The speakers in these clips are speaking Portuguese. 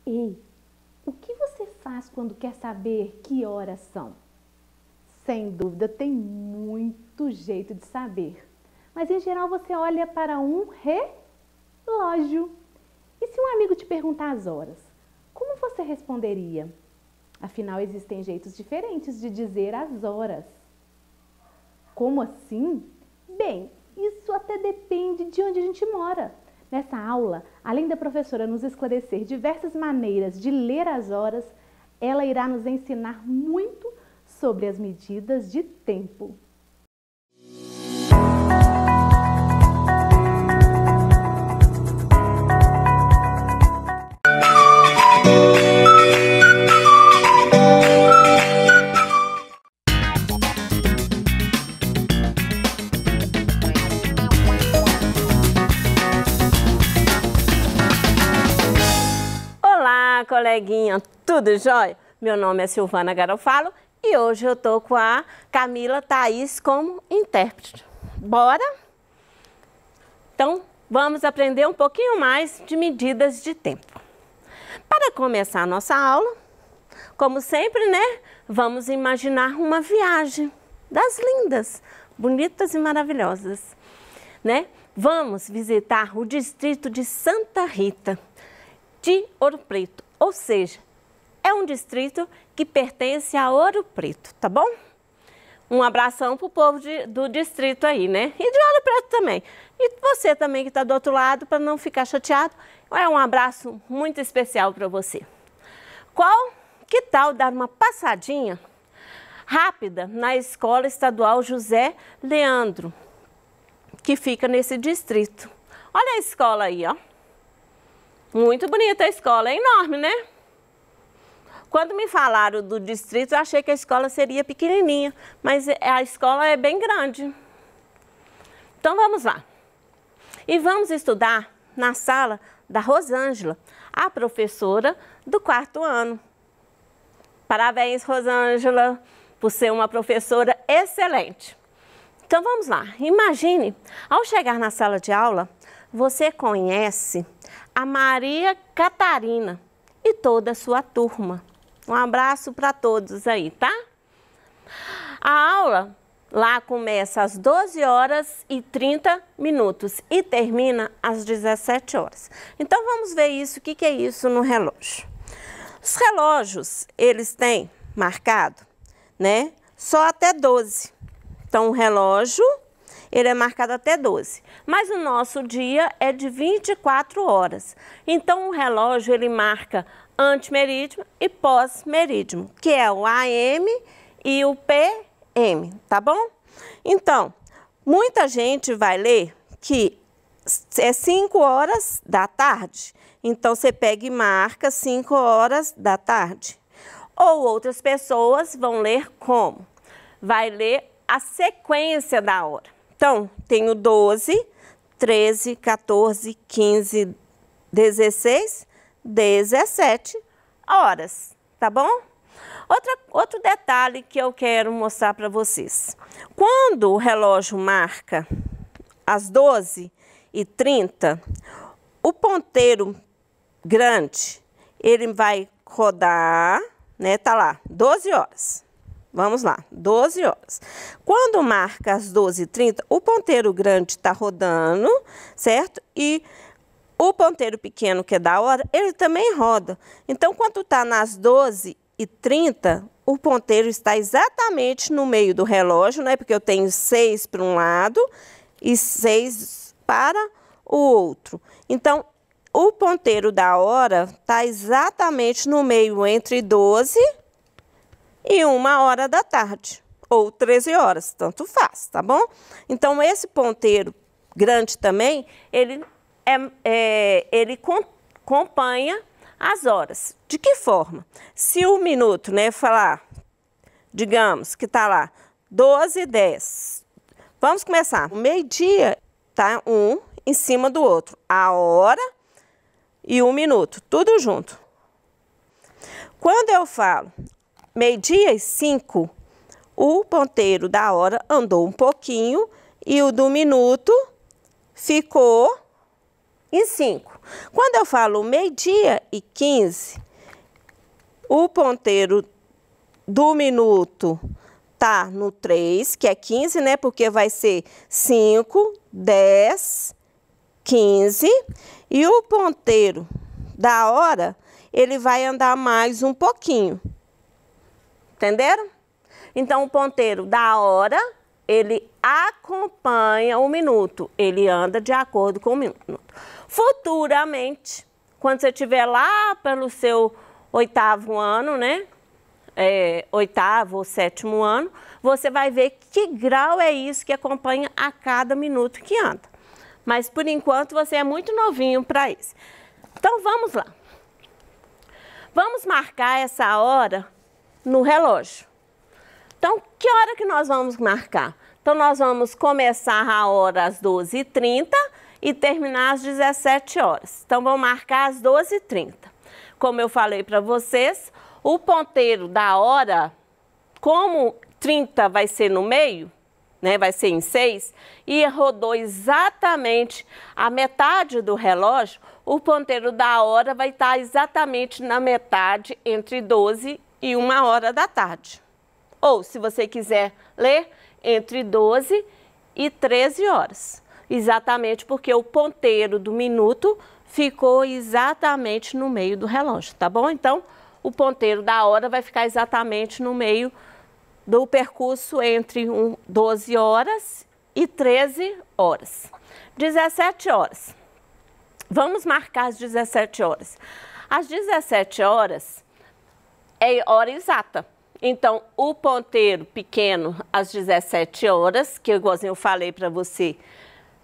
Ei, o que você faz quando quer saber que horas são? Sem dúvida, tem muito jeito de saber. Mas em geral você olha para um relógio. E se um amigo te perguntar as horas, como você responderia? Afinal, existem jeitos diferentes de dizer as horas. Como assim? Bem, isso até depende de onde a gente mora. Nessa aula, além da professora nos esclarecer diversas maneiras de ler as horas, ela irá nos ensinar muito sobre as medidas de tempo. Olá, coleguinha, tudo jóia? Meu nome é Silvana Garofalo e hoje eu tô com a Camila Thaís como intérprete. Bora? Então, vamos aprender um pouquinho mais de medidas de tempo. Para começar a nossa aula, como sempre, né? Vamos imaginar uma viagem das lindas, bonitas e maravilhosas, né? Vamos visitar o distrito de Santa Rita de Ouro Preto, ou seja, é um distrito que pertence a Ouro Preto, tá bom? Um abração pro povo do distrito aí, né? E de Ouro Preto também. E você também que está do outro lado, para não ficar chateado, é um abraço muito especial para você. Que tal dar uma passadinha rápida na Escola Estadual José Leandro, que fica nesse distrito? Olha a escola aí, ó. Muito bonita a escola, é enorme, né? Quando me falaram do distrito, eu achei que a escola seria pequenininha, mas a escola é bem grande. Então vamos lá. E vamos estudar na sala da Rosângela, a professora do 4º ano. Parabéns, Rosângela, por ser uma professora excelente. Então vamos lá. Imagine, ao chegar na sala de aula, você conhece a Maria Catarina e toda a sua turma. Um abraço para todos aí, tá? A aula lá começa às 12h30 e termina às 17 horas. Então vamos ver isso, o que é isso no relógio. Os relógios, eles têm marcado, né, só até 12. Então o relógio, ele é marcado até 12, mas o nosso dia é de 24 horas. Então o relógio, ele marca antemerídimo e pós-merídimo, que é o AM e o PM, tá bom? Então, muita gente vai ler que é 5 horas da tarde, então você pega e marca 5 horas da tarde. Ou outras pessoas vão ler como? Vai ler a sequência da hora. Então, tenho 12, 13, 14, 15, 16, 17 horas, tá bom? Outro detalhe que eu quero mostrar para vocês. Quando o relógio marca às 12h30, o ponteiro grande, ele vai rodar, né? Tá lá, 12 horas. Vamos lá, 12 horas. Quando marca às 12h30, o ponteiro grande está rodando, certo? E o ponteiro pequeno, que é da hora, ele também roda. Então, quando está nas 12h30, o ponteiro está exatamente no meio do relógio, né? Porque eu tenho 6 para um lado e 6 para o outro. Então, o ponteiro da hora está exatamente no meio entre 12 e 1h da tarde, ou 13 horas, tanto faz, tá bom? Então, esse ponteiro grande também, ele acompanha as horas. De que forma? Se o minuto, né, falar, digamos que tá lá, 12h10. Vamos começar. O meio-dia tá um em cima do outro. A hora e o minuto, tudo junto. Quando eu falo meio-dia e 5, o ponteiro da hora andou um pouquinho e o do minuto ficou em 5. Quando eu falo meio-dia e 15, o ponteiro do minuto tá no 3, que é 15, né? Porque vai ser 5, 10, 15. E o ponteiro da hora, ele vai andar mais um pouquinho. Entenderam? Então, o ponteiro da hora, ele acompanha o minuto. Ele anda de acordo com o minuto. Futuramente, quando você estiver lá pelo seu 8º ano, né? 8º ou 7º ano, você vai ver que grau é isso que acompanha a cada minuto que anda. Mas, por enquanto, você é muito novinho para isso. Então, vamos lá. Vamos marcar essa hora no relógio. Então, que hora que nós vamos marcar? Então, nós vamos começar a hora às 12h30 e terminar às 17 horas. Então, vamos marcar às 12h30. Como eu falei para vocês, o ponteiro da hora, como 30 vai ser no meio, né, vai ser em 6, e rodou exatamente a metade do relógio, o ponteiro da hora vai estar exatamente na metade entre 12 e 1h da tarde. Ou, se você quiser ler, entre 12 e 13 horas. Exatamente porque o ponteiro do minuto ficou exatamente no meio do relógio, tá bom? Então, o ponteiro da hora vai ficar exatamente no meio do percurso entre 12 horas e 13 horas. 17 horas. Vamos marcar as 17 horas. Às 17 horas é hora exata. Então, o ponteiro pequeno às 17 horas, que igualzinho eu falei para você,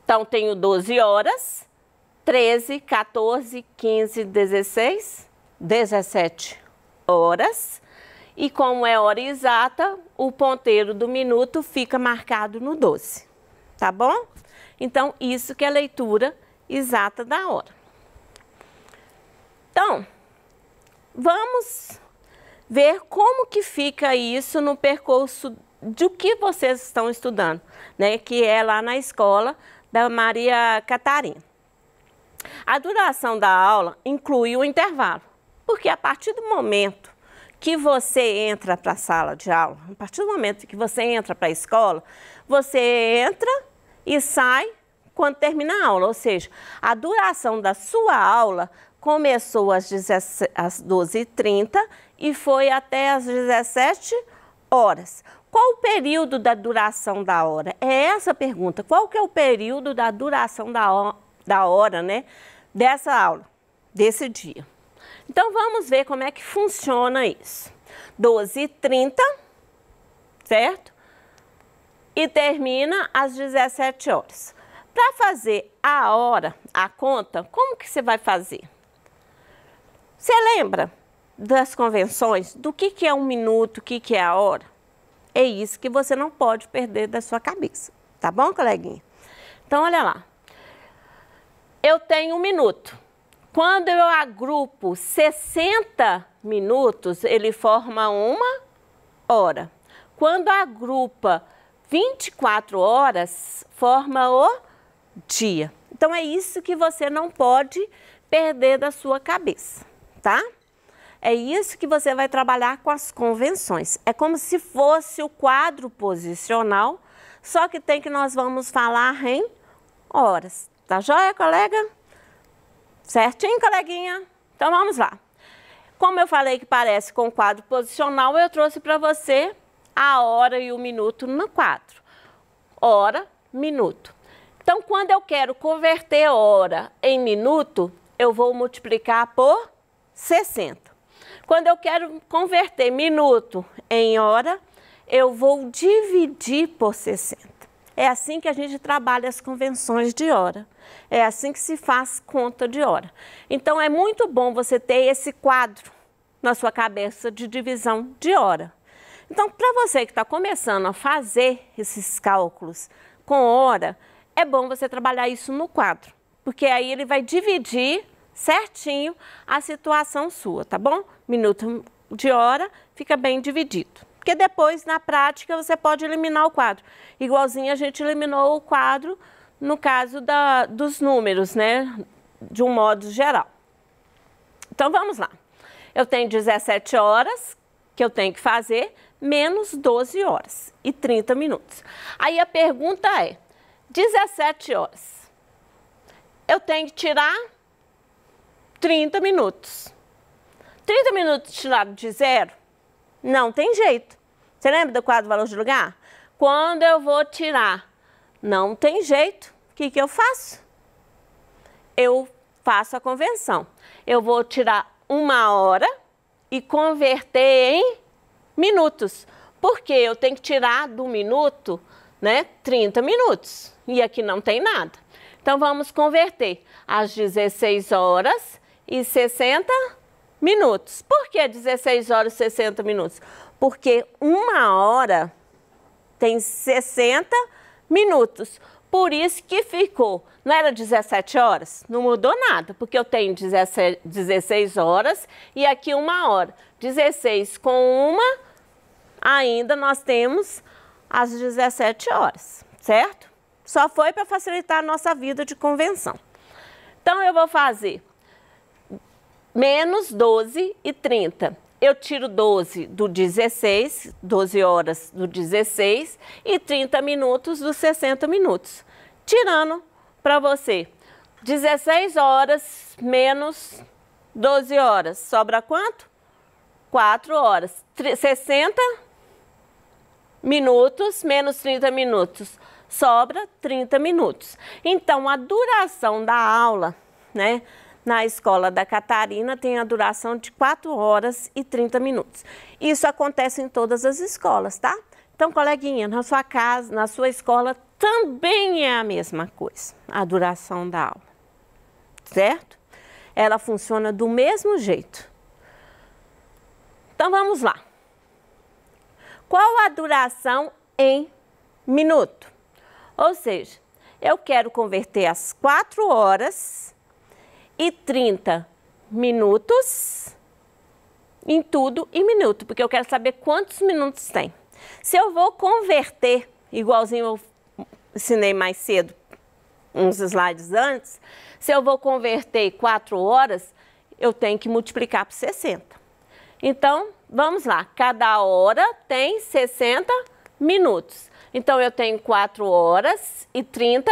então tenho 12 horas, 13, 14, 15, 16, 17 horas. E como é hora exata, o ponteiro do minuto fica marcado no 12, tá bom? Então, isso que é a leitura exata da hora. Então, vamos ver como que fica isso no percurso do que vocês estão estudando, né? Que é lá na escola da Maria Catarina. A duração da aula inclui o intervalo, porque a partir do momento que você entra para a sala de aula, a partir do momento que você entra para a escola, você entra e sai quando termina a aula, ou seja, a duração da sua aula começou às 12h30 e foi até às 17 horas. Qual o período da duração da hora? É essa a pergunta. Qual que é o período da duração da hora, né, dessa aula, desse dia? Então, vamos ver como é que funciona isso. 12h30, certo? E termina às 17 horas. Para fazer a hora, a conta, como que você vai fazer? Você lembra das convenções? Do que é um minuto, o que é a hora? É isso que você não pode perder da sua cabeça. Tá bom, coleguinha? Então, olha lá. Eu tenho 1 minuto. Quando eu agrupo 60 minutos, ele forma 1 hora. Quando agrupa 24 horas, forma o dia. Então, é isso que você não pode perder da sua cabeça, tá? É isso que você vai trabalhar com as convenções. É como se fosse o quadro posicional, só que nós vamos falar em horas. Tá joia, colega? Certinho, coleguinha? Então, vamos lá. Como eu falei que parece com o quadro posicional, eu trouxe para você a hora e o minuto no quadro. Hora, minuto. Então, quando eu quero converter hora em minuto, eu vou multiplicar por 60. Quando eu quero converter minuto em hora, eu vou dividir por 60. É assim que a gente trabalha as convenções de hora. É assim que se faz conta de hora. Então, é muito bom você ter esse quadro na sua cabeça de divisão de hora. Então, para você que está começando a fazer esses cálculos com hora, é bom você trabalhar isso no quadro, porque aí ele vai dividir certinho a situação sua, tá bom? Minuto de hora fica bem dividido. Porque depois, na prática, você pode eliminar o quadro. Igualzinho a gente eliminou o quadro no caso dos números, né? de um modo geral. Então, vamos lá. Eu tenho 17 horas que eu tenho que fazer, menos 12 horas e 30 minutos. Aí a pergunta é, 17 horas, eu tenho que tirar 30 minutos. 30 minutos tirado de zero? Não tem jeito. Você lembra do quadro valor de lugar? Quando eu vou tirar, não tem jeito. O que eu faço? Eu faço a conversão. Eu vou tirar 1 hora e converter em minutos. Porque eu tenho que tirar do minuto, né, 30 minutos. E aqui não tem nada. Então, vamos converter às 16 horas e 60 minutos. Por que 16 horas e 60 minutos? Porque 1 hora tem 60 minutos. Por isso que ficou, não era 17 horas? Não mudou nada, porque eu tenho 16 horas e aqui 1 hora. 16 com 1, ainda nós temos as 17 horas, certo? Só foi para facilitar a nossa vida de convenção. Então, eu vou fazer menos 12 e 30. Eu tiro 12 do 16, 12 horas do 16 e 30 minutos dos 60 minutos. Tirando para você 16 horas menos 12 horas. Sobra quanto? 4 horas. 60 minutos menos 30 minutos. Sobra 30 minutos. Então, a duração da aula, né, na escola da Catarina tem a duração de 4 horas e 30 minutos. Isso acontece em todas as escolas, tá? Então, coleguinha, na sua casa, na sua escola, também é a mesma coisa, a duração da aula, certo? Ela funciona do mesmo jeito. Então, vamos lá. Qual a duração em minuto? Ou seja, eu quero converter as 4 horas e 30 minutos em tudo em minuto, porque eu quero saber quantos minutos tem. Se eu vou converter, igualzinho eu ensinei mais cedo, uns slides antes, se eu vou converter 4 horas, eu tenho que multiplicar por 60. Então, vamos lá, cada hora tem 60 minutos. Então, eu tenho 4 horas e 30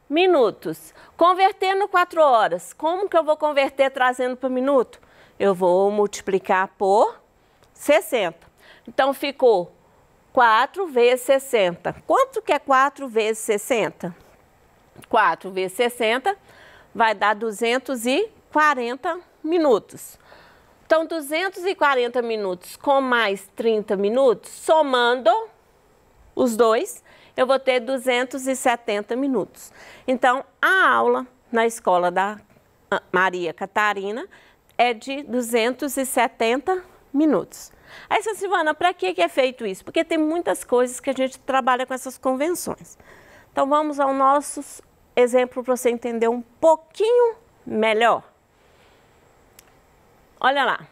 minutos. Convertendo 4 horas, como que eu vou converter trazendo para minuto? Eu vou multiplicar por 60. Então, ficou 4 vezes 60. Quanto que é 4 vezes 60? 4 vezes 60 vai dar 240 minutos. Então, 240 minutos com mais 30 minutos, somando os dois, eu vou ter 270 minutos. Então, a aula na escola da Maria Catarina é de 270 minutos. Aí, Silvana, para que é feito isso? Porque tem muitas coisas que a gente trabalha com essas convenções. Então, vamos ao nosso exemplo para você entender um pouquinho melhor. Olha lá.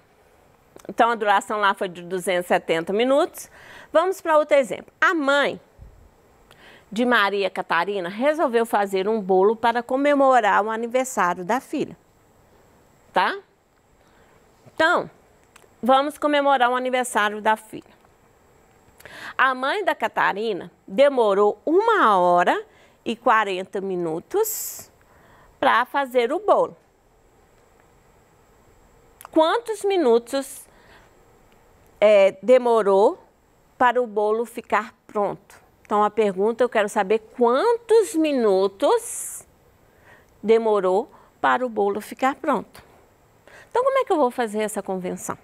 Então, a duração lá foi de 270 minutos. Vamos para outro exemplo. A mãe de Maria Catarina resolveu fazer um bolo para comemorar o aniversário da filha. Tá? Então, vamos comemorar o aniversário da filha. A mãe da Catarina demorou 1 hora e 40 minutos para fazer o bolo. Quantos minutos demorou para o bolo ficar pronto? Então, a pergunta, eu quero saber quantos minutos demorou para o bolo ficar pronto. Então, como é que eu vou fazer essa convenção?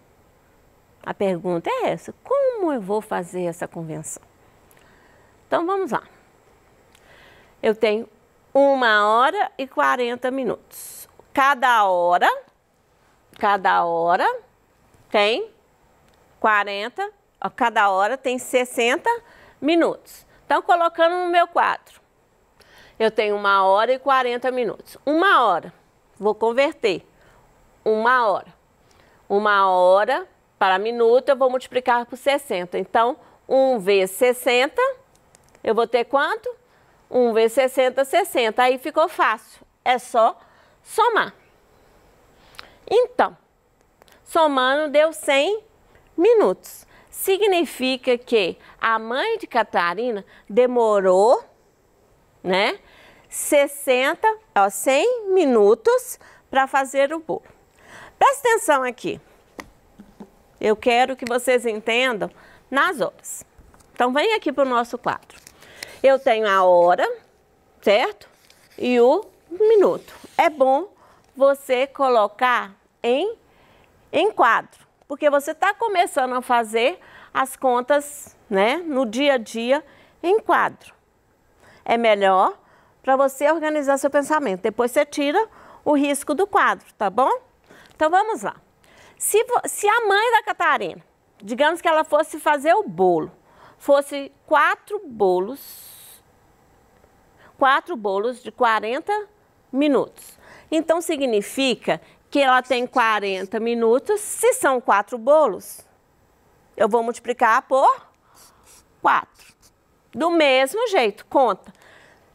A pergunta é essa, como eu vou fazer essa convenção? Então, vamos lá. Eu tenho 1 hora e 40 minutos. Cada hora tem 40, cada hora tem 60 minutos. Então, colocando no meu quadro, eu tenho 1 hora e 40 minutos. 1 hora, vou converter. 1 hora. 1 hora para minuto, eu vou multiplicar por 60. Então, 1 vezes 60, eu vou ter quanto? 1 vezes 60, 60. Aí ficou fácil. É só somar. Então, somando deu 100 minutos. Significa que a mãe de Catarina demorou, né, 100 minutos para fazer o bolo. Presta atenção aqui. Eu quero que vocês entendam nas horas. Então, vem aqui para o nosso quadro. Eu tenho a hora, certo? E o minuto. É bom você colocar em quadro, porque você está começando a fazer as contas, né, no dia a dia em quadro. É melhor para você organizar seu pensamento. Depois você tira o risco do quadro, tá bom? Então vamos lá. Se a mãe da Catarina, digamos que ela fosse fazer o bolo, fosse 4 bolos de 40 minutos. Então significa que ela tem 40 minutos, se são 4 bolos, eu vou multiplicar por 4. Do mesmo jeito, conta.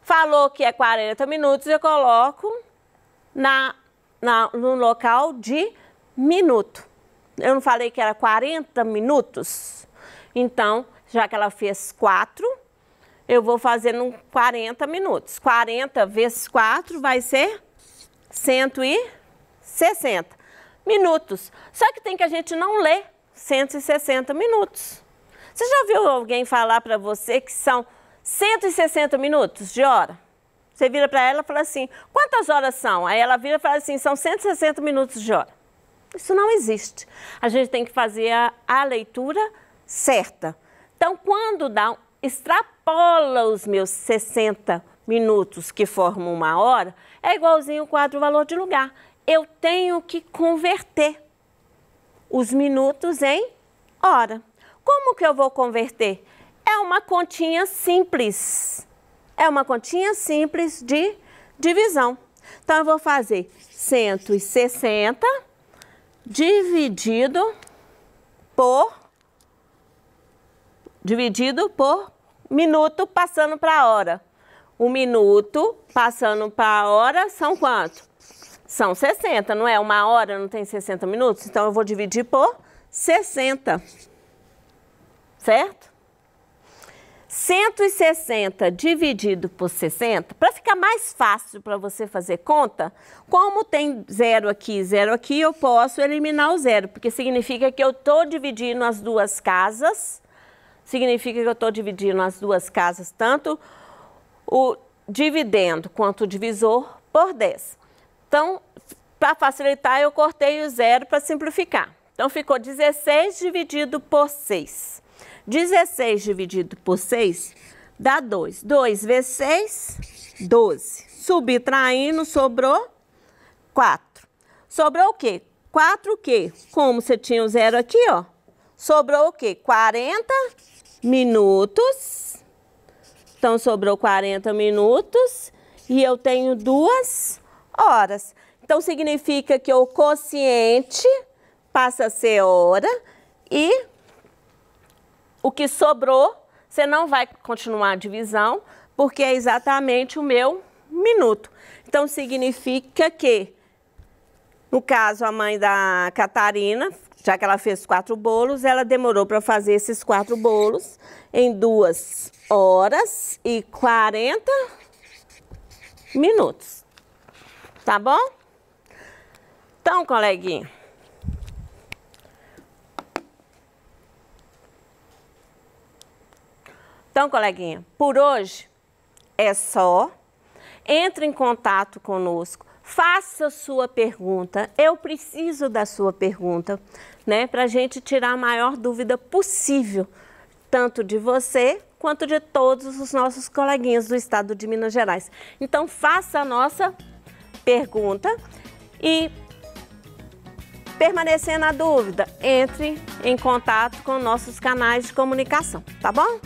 Falou que é 40 minutos, eu coloco no local de minuto. Eu não falei que era 40 minutos? Então, já que ela fez 4, eu vou fazer no 40 minutos. 40 vezes 4 vai ser 160 minutos. Só que tem que a gente não ler 160 minutos. Você já viu alguém falar para você que são 160 minutos de hora? Você vira para ela e fala assim, quantas horas são? Aí ela vira e fala assim, são 160 minutos de hora. Isso não existe. A gente tem que fazer a leitura certa. Então, quando extrapola os meus 60 minutos que formam 1 hora, é igualzinho o quadro valor de lugar. Eu tenho que converter os minutos em hora. Como que eu vou converter? É uma continha simples. É uma continha simples de divisão. Então, eu vou fazer 160 dividido por minuto passando para a hora. O minuto passando para a hora são quanto? São 60, não é? 1 hora não tem 60 minutos? Então, eu vou dividir por 60. Certo? 160 dividido por 60, para ficar mais fácil para você fazer conta, como tem 0 aqui, eu posso eliminar o 0, porque significa que eu estou dividindo as duas casas, tanto o dividendo quanto o divisor por 10. Então, para facilitar, eu cortei o 0 para simplificar. Então, ficou 16 dividido por 6. 16 dividido por 6 dá 2. 2 vezes 6, 12. Subtraindo, sobrou 4. Sobrou o quê? 4 o quê? Como você tinha o 0 aqui, ó. Sobrou o quê? 40 minutos. Então, sobrou 40 minutos e eu tenho 2 horas. Então, significa que o quociente passa a ser hora e o que sobrou, você não vai continuar a divisão, porque é exatamente o meu minuto. Então, significa que, no caso, a mãe da Catarina, já que ela fez 4 bolos, ela demorou para fazer esses 4 bolos em 2 horas e 40 minutos. Tá bom? Então, coleguinha, por hoje é só. Entre em contato conosco, faça sua pergunta. Eu preciso da sua pergunta, né? Para a gente tirar a maior dúvida possível, tanto de você quanto de todos os nossos coleguinhas do estado de Minas Gerais. Então, faça a nossa pergunta e, permanecer na dúvida, entre em contato com nossos canais de comunicação, tá bom?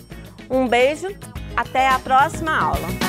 Um beijo, até a próxima aula.